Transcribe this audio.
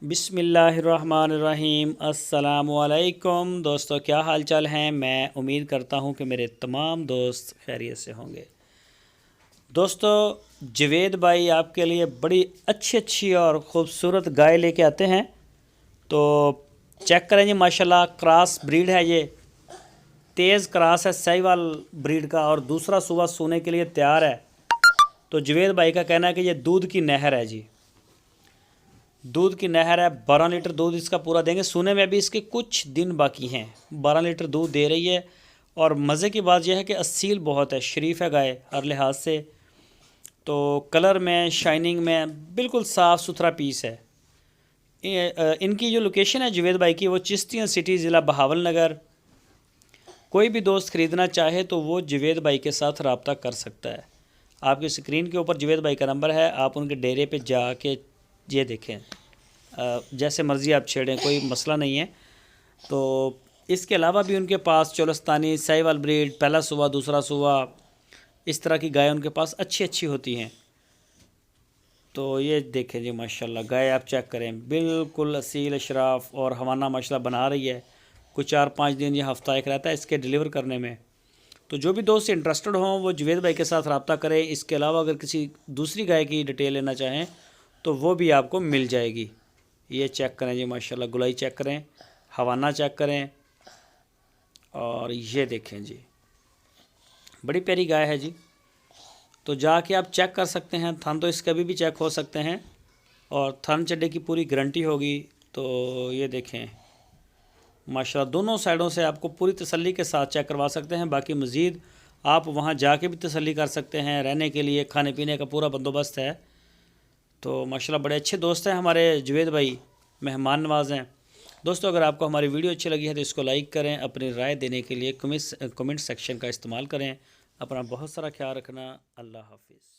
बिस्मिल्लाहिर्रहमानिर्रहीम अस्सलामुअलैकुम दोस्तों, क्या हाल चाल हैं। मैं उम्मीद करता हूं कि मेरे तमाम दोस्त खैरियत से होंगे। दोस्तों, जवेद भाई आपके लिए बड़ी अच्छी अच्छी और ख़ूबसूरत गाय लेके आते हैं। तो चेक करें जी, माशाल्लाह क्रॉस ब्रीड है। ये तेज़ क्रॉस है साहिवाल ब्रीड का, और दूसरा सुबह सोने के लिए तैयार है। तो जवेद भाई का कहना है कि ये दूध की नहर है जी, दूध की नहर है। 12 लीटर दूध इसका पूरा देंगे। सोने में अभी इसके कुछ दिन बाकी हैं। 12 लीटर दूध दे रही है। और मज़े की बात यह है कि असील बहुत है, शरीफ है गाय हर लिहाज से। तो कलर में, शाइनिंग में बिल्कुल साफ़ सुथरा पीस है। इनकी जो लोकेशन है जवेद भाई की, वो चिश्तियाँ सिटी, ज़िला बहावल नगर। कोई भी दोस्त ख़रीदना चाहे तो वो जवेद भाई के साथ रब्ता कर सकता है। आपकी स्क्रीन के ऊपर जवेद भाई का नंबर है। आप उनके डेरे पे जाके ये देखें, जैसे मर्ज़ी आप छेड़ें, कोई मसला नहीं है। तो इसके अलावा भी उनके पास चोलस्तानी, साहिवाल ब्रीड, पहला सुबह, दूसरा सुबह, इस तरह की गाय उनके पास अच्छी अच्छी होती हैं। तो ये देखें जी, माशाल्लाह गाय आप चेक करें, बिल्कुल असील अशराफ। और हवाना माशाल्लाह बना रही है। कुछ 4-5 दिन ये हफ्ता एक रहता है इसके डिलीवर करने में। तो जो भी दोस्त इंटरेस्टेड हों वो जवेद भाई के साथ रब्ता करें। इसके अलावा अगर किसी दूसरी गाय की डिटेल लेना चाहें तो वो भी आपको मिल जाएगी। ये चेक करें जी, माशाल्लाह गुलाई चेक करें, हवाना चेक करें, और ये देखें जी, बड़ी प्यारी गाय है जी। तो जाके आप चेक कर सकते हैं। थन तो इसके अभी भी चेक हो सकते हैं, और थन चड्डे की पूरी गारंटी होगी। तो ये देखें माशाल्लाह, दोनों साइडों से आपको पूरी तसल्ली के साथ चेक करवा सकते हैं। बाकी मज़ीद आप वहाँ जाके भी तसल्ली कर सकते हैं। रहने के लिए, खाने पीने का पूरा बंदोबस्त है। तो माशाल्लाह बड़े अच्छे दोस्त हैं हमारे जवेद भाई, मेहमान नवाज़ हैं। दोस्तों, अगर आपको हमारी वीडियो अच्छी लगी है तो इसको लाइक करें। अपनी राय देने के लिए कमेंट सेक्शन का इस्तेमाल करें। अपना बहुत सारा ख्याल रखना। अल्लाह हाफिज़।